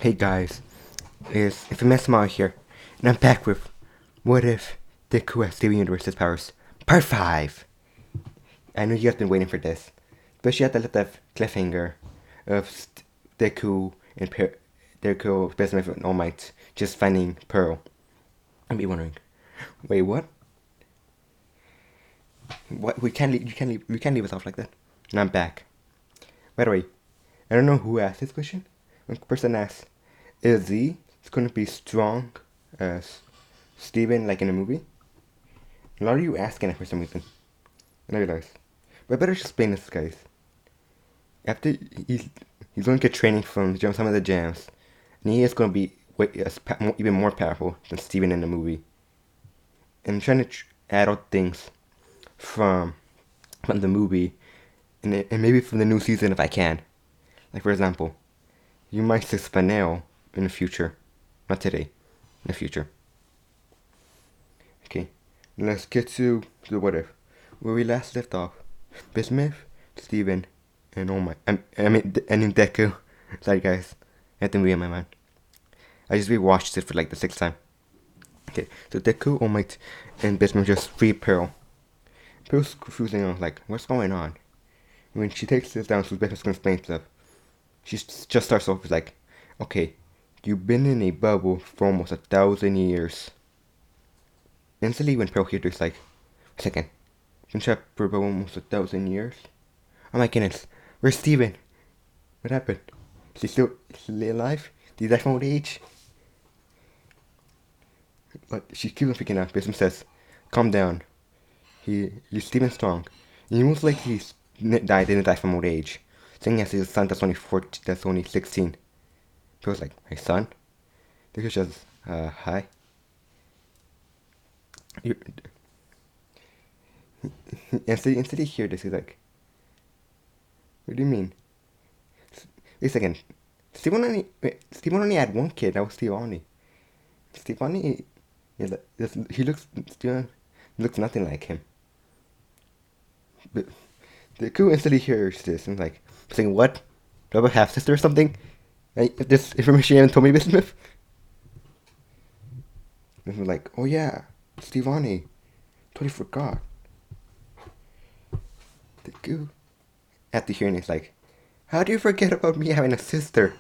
Hey guys, it's a mess out here, and I'm back with What If Deku has Steven Universe's powers, Part 5! I know you guys been waiting for this, especially at the little cliffhanger of Deku and Deku, Best Mate and All Might just finding Pearl. I'd be wondering, wait, what? What? We can't leave us off like that. And I'm back. By the way, I don't know who asked this question. One person asked, is Z going to be strong as Steven like in a movie? A lot of you asking it for some reason. And I realize. But I better just explain this, guys. After he's going to get training from some of the jams, and he is going to be even more powerful than Steven in the movie. And I'm trying to add out things from the movie, and maybe from the new season if I can. Like for example, you might see Spinel in the future. Not today. In the future. Okay. Let's get to the what if. Where we last left off. Bismuth, Steven, and All Might. I mean Deku. Sorry guys. I had to be in my mind. I just rewatched it for like the 6th time. Okay. So Deku, All Might, and Bismuth just free Pearl. Pearl's confusing on like, what's going on? When she takes this down, so Bismuth's gonna explain stuff. She just starts off with like, okay, you've been in a bubble for almost 1,000 years. Instantly when Pearl hears this, like, a second, been trapped for almost 1,000 years? Oh my goodness, where's Steven? What happened? Is he still alive? Did he die from old age? But she keeps on freaking out. Bismuth says, calm down. He's Steven strong. And he most likely didn't die from old age. Saying he has his son that's only 16. Pearl's like, my son? They could just, hi. Instead he hear this, he's like, what do you mean? Wait a second. Steven only had one kid, that was Stevani. Stevani, he looks nothing like him. But the crew instantly hears this and like, saying, what? Do I have a half sister or something? This information you haven't told me, Bismuth? And we're like, oh yeah, Stevani. Totally forgot. The goo. After hearing it's like, how do you forget about me having a sister?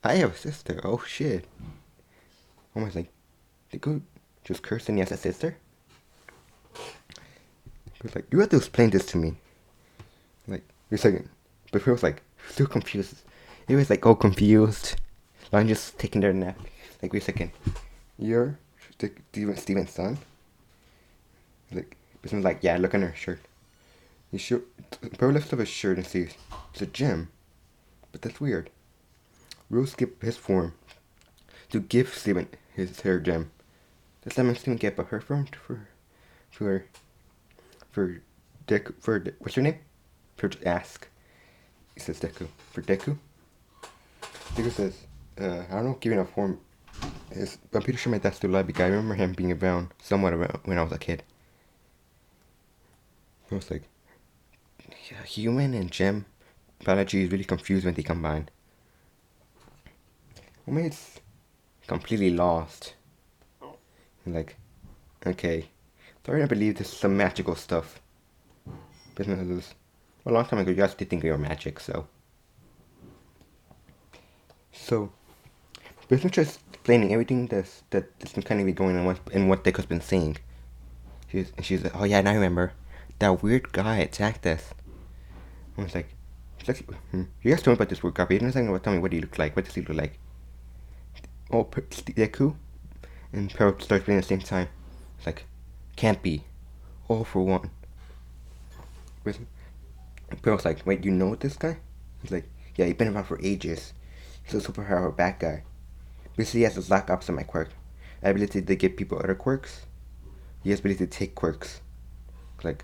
I have a sister. Oh shit. Almost like, the goo just cursed and he has a sister? He was like, you have to explain this to me. Like, wait a second. But he was like, still confused. He was like, all confused. I'm just taking their nap. Like, wait a second. You're Steven's son? Like, Bismuth's like, yeah, look on her shirt. Pearl lifts up his shirt and sees it's a gem. But that's weird. Rose skipped his form to give Steven her gem. Does that mean Steven get her form for Deku, what's your name? For ask. He says Deku. For Deku? Deku says, I don't know, giving a form is, I'm pretty sure my dad's still alive because I remember him being around, somewhat around when I was a kid. I was like, yeah, human and gem biology is really confused when they combine. I mean, it's completely lost. Like, okay, sorry I believe this is some magical stuff. Businesses. Well, a long time ago, you guys did think you were magic, so. So, Business just explaining everything that's been kind of going on and what Deko's been saying. She's like, oh yeah, and I remember that weird guy attacked us. I was like, you guys told me about this weird guy, but you didn't tell me what he looked like. What does he look like? Oh, Deku and Pearl start playing at the same time. It's like, can't be. All for one. Pearl's like, wait, you know this guy? He's like, yeah, he's been around for ages. He's a superpower bad guy. Basically, he has the exact opposite of my quirk. Ability to give people other quirks. He has ability to take quirks. Like,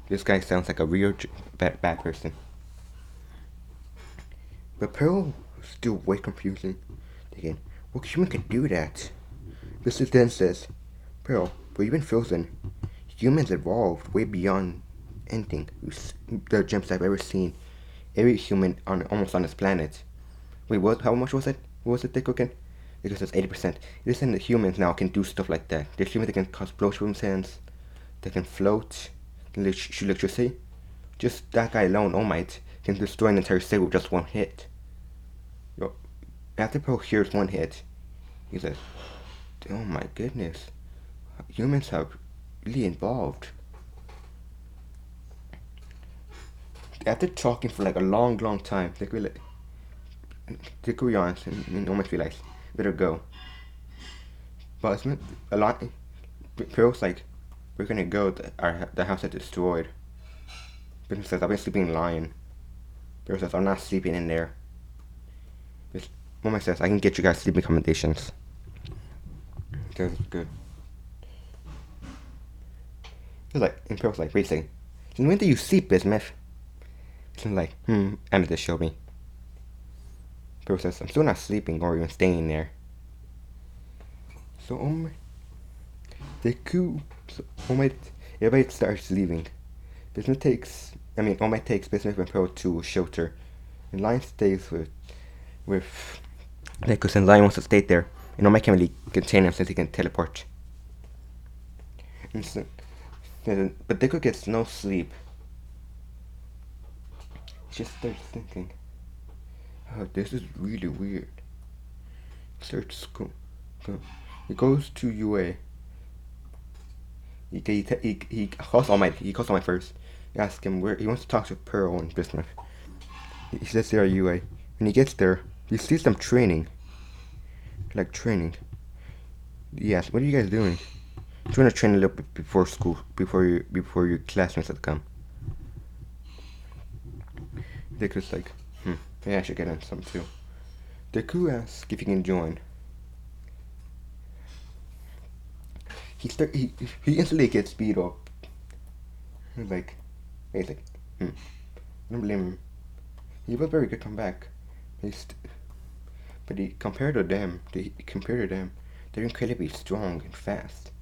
this guy sounds like a real bad person. But Pearl is still way confusing. Again, what human can do that? This then says, Pearl, but you've been frozen. Humans evolved way beyond anything the gems I've ever seen. Every human almost on this planet. Wait, what? How much was it? What was it, Deku again? It says 80%. It isn't that humans now can do stuff like that. There's humans that can cause explosion hands, they can float, can shoot electricity. Just that guy alone, All Might, can destroy an entire city with just one hit. Yo, after Pearl hears one hit, he says, "Oh my goodness, humans have really evolved." After talking for like a long time, Deku yawns and almost realized, better go. But it's not a lot. Pearl's like, we're gonna go. The house is destroyed. Pearl says, I've been sleeping in Lion. Pearl says, I'm not sleeping in there. Mama says, I can get you guys sleeping accommodations. That's good. He's like, and Pearl's like, wait a second. When do you sleep, Bismuth? He's like, Amethyst showed me. Pearl says, I'm still not sleeping or even staying there. So, Deku, everybody starts leaving. All Might takes Bismuth and Pearl to a shelter. And Lion stays with Deku since Lion wants to stay there. And All Might can't really contain him since he can teleport. But Deku gets no sleep. He just starts thinking, oh, this is really weird. He goes to UA. He calls All Might. He calls All Might first. He asks him where he wants to talk to Pearl and Bismuth. He says they are UA. When he gets there, he sees them training. Like training. He asks, what are you guys doing? I'm trying to train a little bit before school, before your classmates have come. Deku's like, maybe I should get in some too. Deku asks if he can join. He instantly gets beat up. He's like, I don't blame him. He was very good comeback. But compared to them, they're incredibly strong and fast.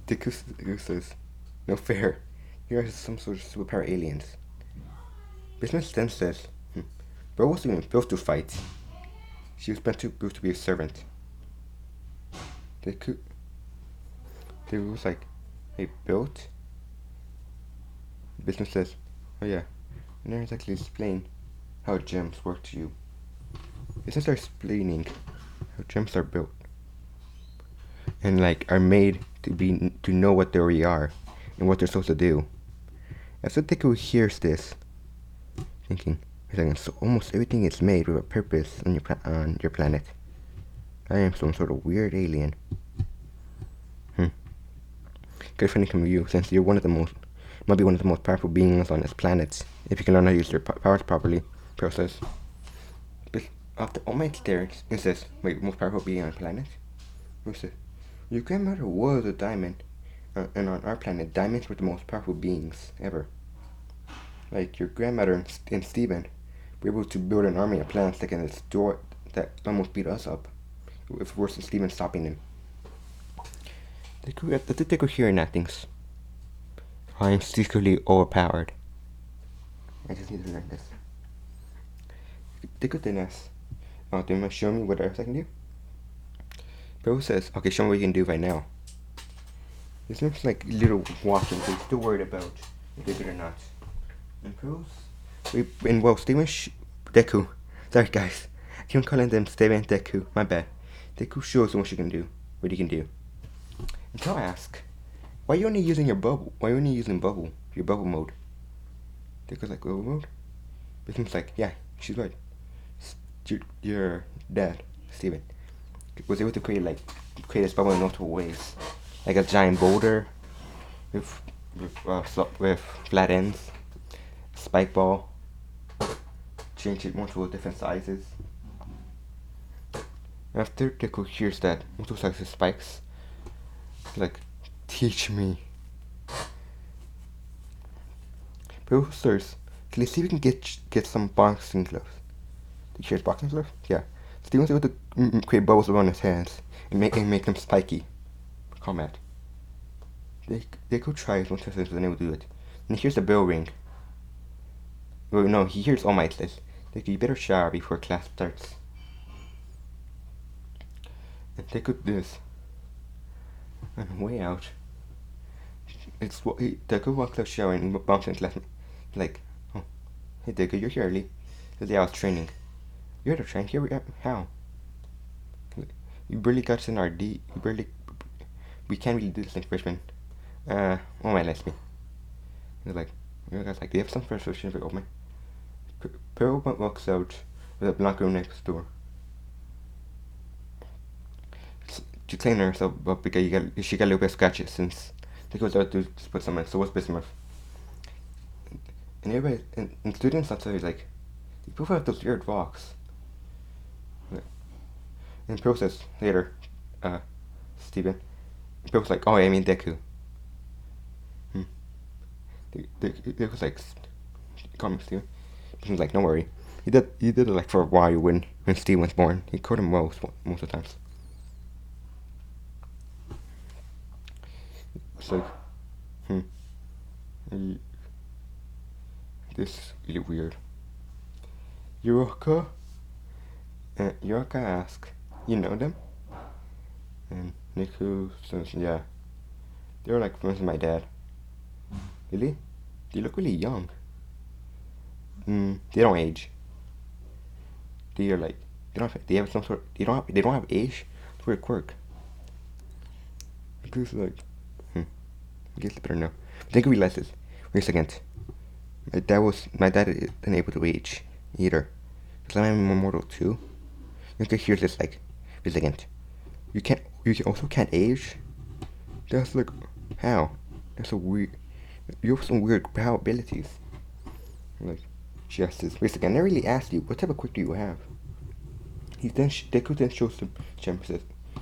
Deku says, no fair. You guys are some sort of superpower aliens. Business then says, Bro wasn't even built to fight. She was meant to be a servant. Deku was like, hey, built? Business says, oh yeah, I never exactly explain how gems work to you. Business are explaining how gems are built. And like, are made to know what they really are and what they're supposed to do. As Deku hears this, thinking, so almost everything is made with a purpose on your planet. I am some sort of weird alien. Good funny from you, since you're might be one of the most powerful beings on this planet. If you can learn how to use your powers properly, Pearl says. But after All Might stares and says, wait, most powerful being on the planet? Who says, your grandmother was a diamond, and on our planet, diamonds were the most powerful beings ever. Like your grandmother and Steven were able to build an army of planets that almost beat us up. If worse than Steven stopping them. Deku hearing that thinks, I am secretly overpowered. I just need to learn this. Deku then asks, do you want to show me what else I can do? Pearl says, okay, show me what you can do right now. This looks like little watching, so he's still worried about if they're good or not. And Pearl's... Deku. Sorry guys. I keep calling them Steven and Deku. My bad. Deku shows him what he can do. And Pearl asks, why are you only using your bubble? Why are you only using your bubble mode? Deku's like, bubble mode? Bismuth's like, yeah, she's right. Your dad, Steven, was able to create this bubble in multiple ways. Like a giant boulder with flat ends, spike ball, change it multiple different sizes. After Deku hears that multiple sizes spikes, like, teach me. Pearl starts, let's see if we can get some boxing gloves. Did you hear boxing gloves? Yeah. Steven's able to create bubbles around his hands and make them spiky for combat. Deku tries once he's unable to do it. And he hears the bell ring. Well, no, he hears All Might says, Deku, you better shower before class starts. And Deku this. On the way out, Deku walks out showering and bumps into classmate. Like, oh, hey Deku, you're here early. Says, yeah, I was training. You're the train? Here we are. How? You barely got us in our D. We can't really do this like freshman. Oh my, let me. He's like, you guys like, do you have some frustration for open? Pearl walks out with a black room next door. She cleaned herself up because she got a little bit of scratches since they goes out to put some in. So what's Bismuth? And everybody, and students outside like, you both have those weird rocks. In process later, Steven. Pearl was like, oh, I mean Deku. They was like, call me Steven. He was like, don't worry. He did it like for a while when Steven was born. He caught him most of the times. It's like, this is really weird. Yuroka asks, you know them? And Niku says, yeah. They were like friends with my dad. Really? They look really young. They don't age. They are like, they have some sort, they don't have age. It's a weird quirk. Because like, I guess I better know. I think we realize this. Wait a second. My dad isn't able to age either. Because I'm immortal too. You can hear this like, wait a second. You also can't age? That's like, how? That's so weird. You have some weird power abilities. Like, she asks this. Wait a second, I never really asked you, what type of quirk do you have? Deku then shows the gem,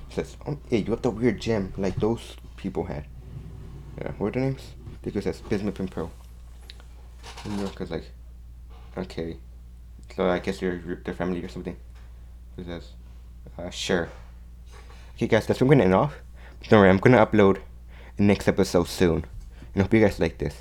says, oh, hey, you have the weird gem like those people had. Yeah, what are their names? Deku says, Bismuth and Pearl. And Yorka's like, okay. So I guess you're their family or something. He says, sure. Okay guys, that's where I'm gonna end off. Don't worry, I'm gonna upload the next episode soon. And I hope you guys like this.